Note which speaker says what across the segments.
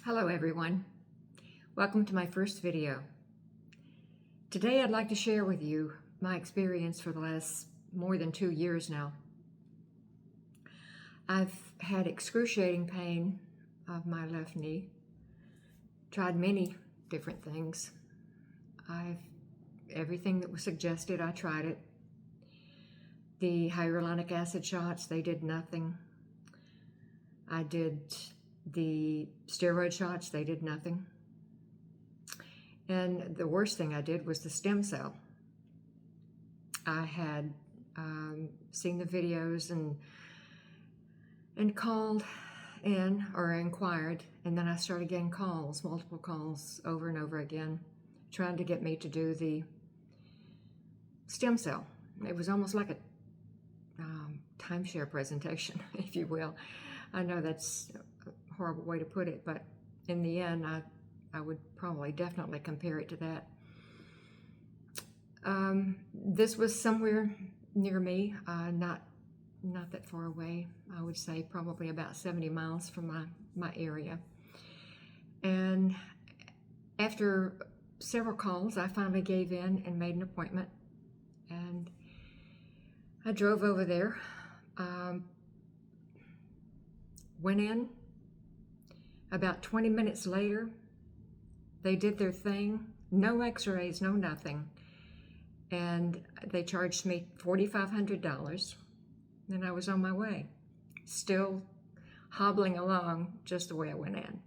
Speaker 1: Hello everyone, welcome to my first video. Today I'd like to share with you my experience for the last more than 2 years now. I've had excruciating pain of my left knee, tried many different things. Everything that was suggested, I tried it. The hyaluronic acid shots, they did nothing. I did the steroid shots, they did nothing. And the worst thing I did was the stem cell. I had seen the videos and called in or inquired, and then I started getting calls, multiple calls over and over again, trying to get me to do the stem cell. It was almost like a timeshare presentation, if you will. I know that's a horrible way to put it, but in the end, I would probably definitely compare it to that. This was somewhere near me, not that far away. I would say probably about 70 miles from my area. And after several calls, I finally gave in and made an appointment. And I drove over there, went in. About 20 minutes later, they did their thing, no x-rays, no nothing. And they charged me $4,500. And I was on my way, still hobbling along just the way I went in.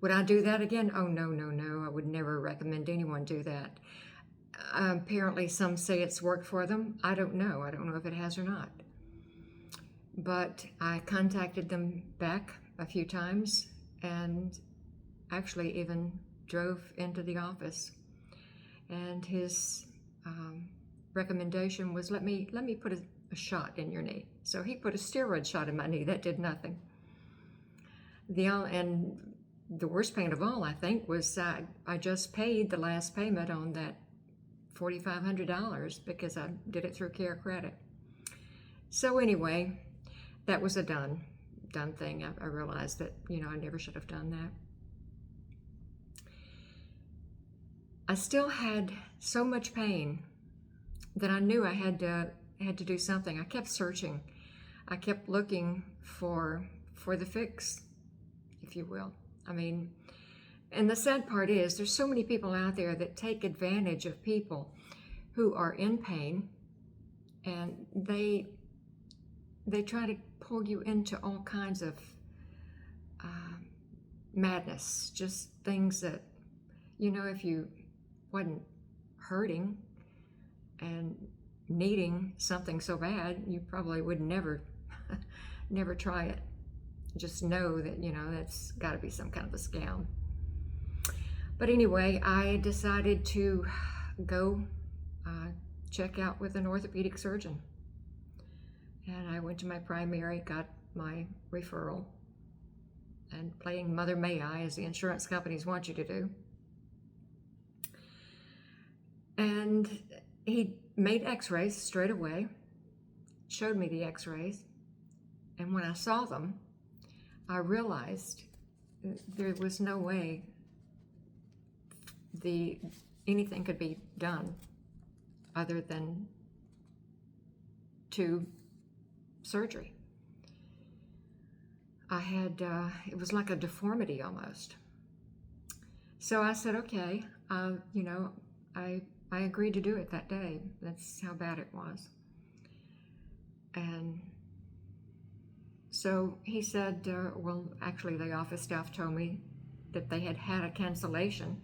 Speaker 1: Would I do that again? Oh, no. I would never recommend anyone do that. Apparently some say it's worked for them. I don't know. I don't know if it has or not. But I contacted them back a few times and actually even drove into the office. And his recommendation was, let me put a shot in your knee. So he put a steroid shot in my knee. That did nothing. And the worst pain of all, I think, was I just paid the last payment on that $4,500 because I did it through Care Credit. So anyway, that was a done thing. I realized that, I never should have done that. I still had so much pain that I knew I had to do something. I kept searching. I kept looking for the fix, if you will. I mean, and the sad part is there's so many people out there that take advantage of people who are in pain, and they try to pull you into all kinds of madness, just things that, if you wasn't hurting and needing something so bad, you probably would never try it. Just know that, that's got to be some kind of a scam. But anyway, I decided to go check out with an orthopedic surgeon. And I went to my primary, got my referral, and playing Mother May I, as the insurance companies want you to do. And he made x-rays straight away, showed me the x-rays, and when I saw them, I realized there was no way anything could be done other than to surgery. I had, it was like a deformity almost. So I said, okay, I agreed to do it that day. That's how bad it was. And so he said, well, actually the office staff told me that they had a cancellation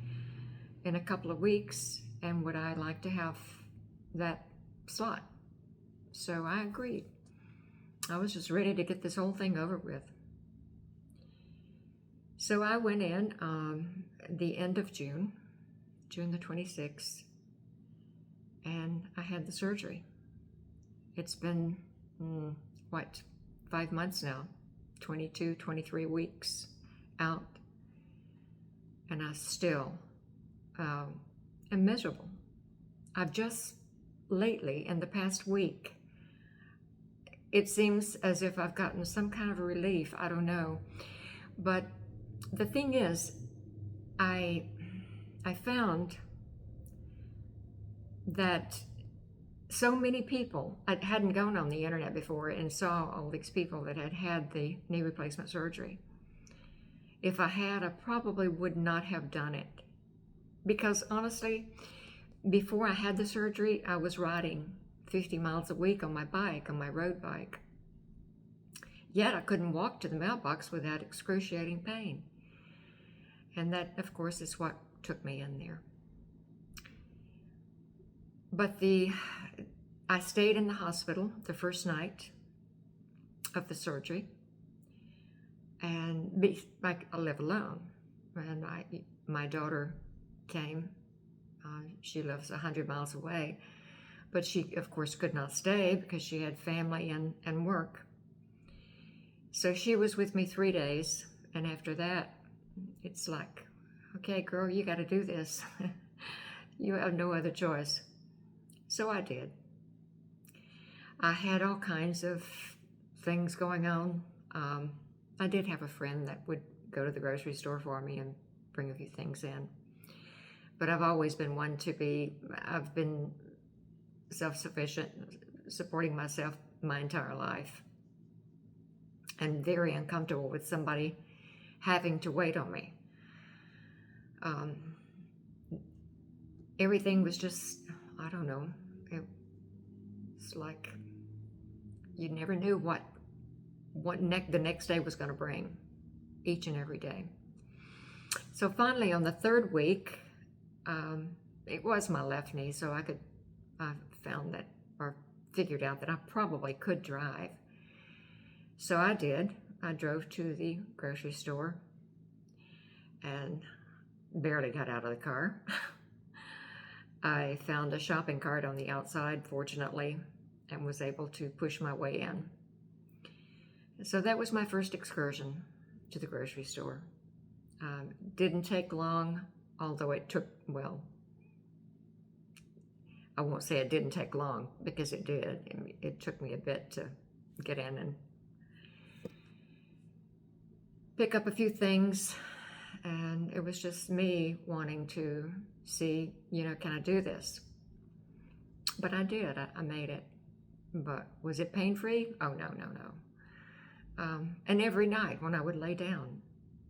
Speaker 1: in a couple of weeks, and would I like to have that slot? So I agreed. I was just ready to get this whole thing over with. So I went in the end of June the 26th, and I had the surgery. It's been, 5 months now, 22, 23 weeks out, and I still am miserable. I've just lately, in the past week, it seems as if I've gotten some kind of a relief. I don't know. But the thing is, I found that so many people, I hadn't gone on the internet before and saw all these people that had had the knee replacement surgery. If I had, I probably would not have done it. Because honestly, before I had the surgery, I was riding 50 miles a week on my bike, on my road bike. Yet I couldn't walk to the mailbox without excruciating pain. And that, of course, is what took me in there. But I stayed in the hospital the first night of the surgery, and I live alone. And my daughter came. She lives 100 miles away, but she, of course, could not stay because she had family and work. So she was with me 3 days, and after that, it's like, okay, girl, you got to do this. You have no other choice. So I did. I had all kinds of things going on. I did have a friend that would go to the grocery store for me and bring a few things in. But I've always been one I've been self-sufficient, supporting myself my entire life, and very uncomfortable with somebody having to wait on me. Everything was just, I don't know, it's like you never knew what the next day was going to bring, each and every day. So finally, on the third week, it was my left knee, so I found that, or figured out that I probably could drive. So I did. I drove to the grocery store and barely got out of the car. I found a shopping cart on the outside, fortunately, and was able to push my way in. So that was my first excursion to the grocery store. Didn't take long, although it took, well, I won't say it didn't take long, because it did. It took me a bit to get in and pick up a few things, and it was just me wanting to see, can I do this? But I did. I made it. But was it pain-free? Oh, no. And every night when I would lay down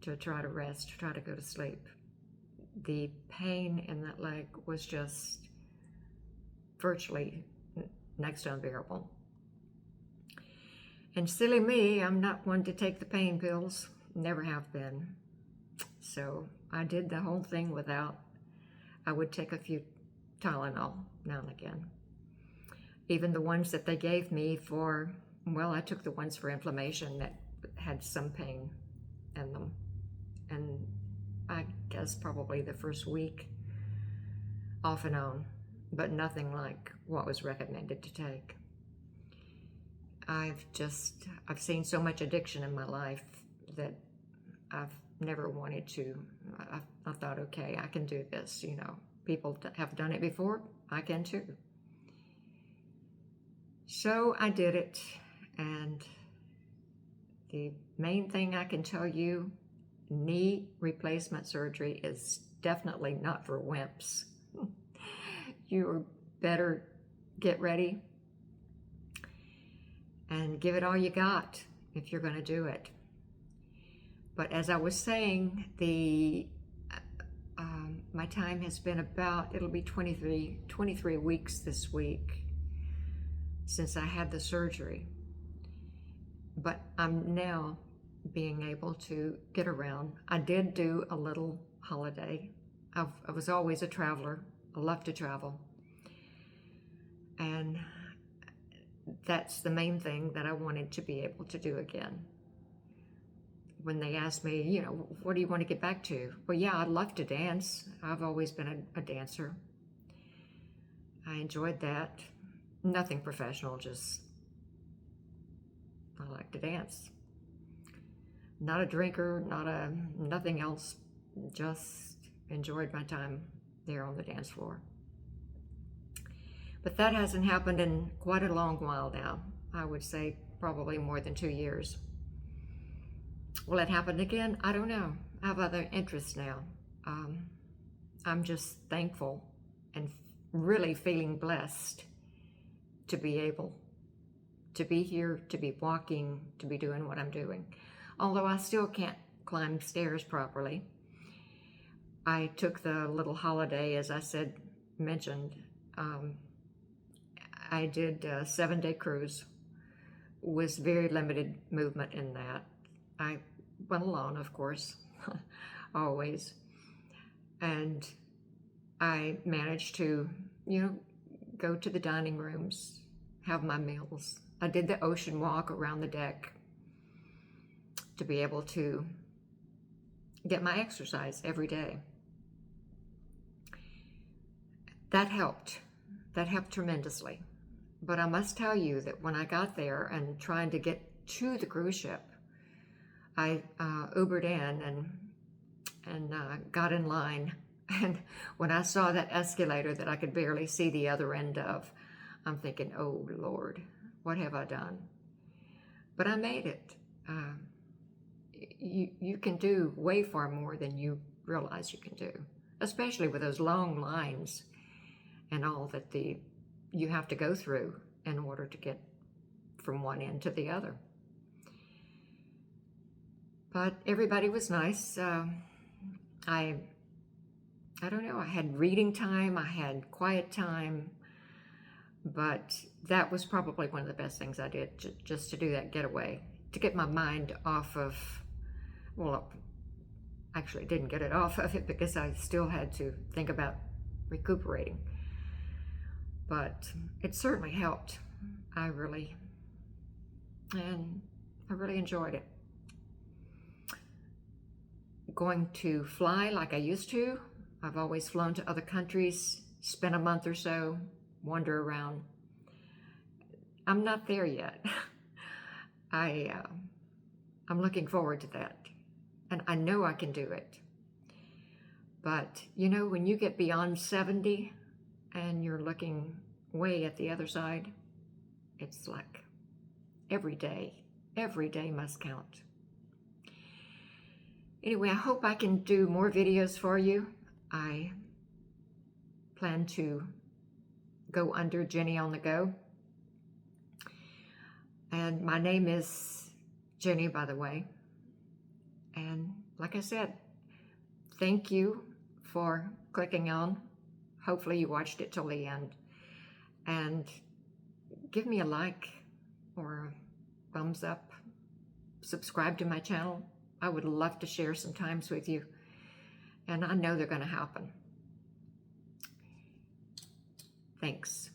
Speaker 1: to try to rest, to try to go to sleep, the pain in that leg was just virtually next to unbearable. And silly me, I'm not one to take the pain pills, never have been. So I did the whole thing without. I would take a few Tylenol now and again. Even the ones that they gave me for, well, I took the ones for inflammation that had some pain in them. And I guess probably the first week, off and on, but nothing like what was recommended to take. I've seen so much addiction in my life that I've never wanted to. I thought, okay, I can do this. People have done it before, I can too. So I did it, and the main thing I can tell you, knee replacement surgery is definitely not for wimps. You better get ready and give it all you got if you're going to do it. But as I was saying, my time has been it'll be 23 weeks this week since I had the surgery. But I'm now being able to get around. I did do a little holiday. I was always a traveler. I love to travel. And that's the main thing that I wanted to be able to do again. When they asked me, what do you want to get back to? Well, yeah, I'd love to dance. I've always been a dancer. I enjoyed that. Nothing professional, just I like to dance. Not a drinker, nothing else. Just enjoyed my time there on the dance floor. But that hasn't happened in quite a long while now. I would say probably more than 2 years. Will it happen again? I don't know. I have other interests now. Um, I'm just thankful and really feeling blessed to be able to be here, to be walking, to be doing what I'm doing. Although I still can't climb stairs properly. I took the little holiday, as I mentioned. Um, I did a 7-day cruise. Was very limited movement in that. I went alone, of course, always. And I managed to, go to the dining rooms, have my meals. I did the ocean walk around the deck to be able to get my exercise every day. That helped. That helped tremendously. But I must tell you that when I got there and trying to get to the cruise ship, I Ubered in and got in line. And when I saw that escalator that I could barely see the other end of, I'm thinking, oh Lord, what have I done? But I made it. You can do way far more than you realize you can do, especially with those long lines and all that you have to go through in order to get from one end to the other. But everybody was nice. I don't know, I had reading time, I had quiet time, but that was probably one of the best things I did, just to do that getaway, to get my mind off of, well, actually I didn't get it off of it because I still had to think about recuperating. But it certainly helped. I really enjoyed it. Going to fly like I used to. I've always flown to other countries, spent a month or so, wander around. I'm not there yet. I'm looking forward to that. And I know I can do it. But, when you get beyond 70 and you're looking way at the other side, it's like every day must count. Anyway, I hope I can do more videos for you. I plan to go under Jenny on the Go. And my name is Jenny, by the way. And like I said, thank you for clicking on. Hopefully you watched it till the end. And give me a like or a thumbs up. Subscribe to my channel. I would love to share some times with you. And I know they're going to happen. Thanks.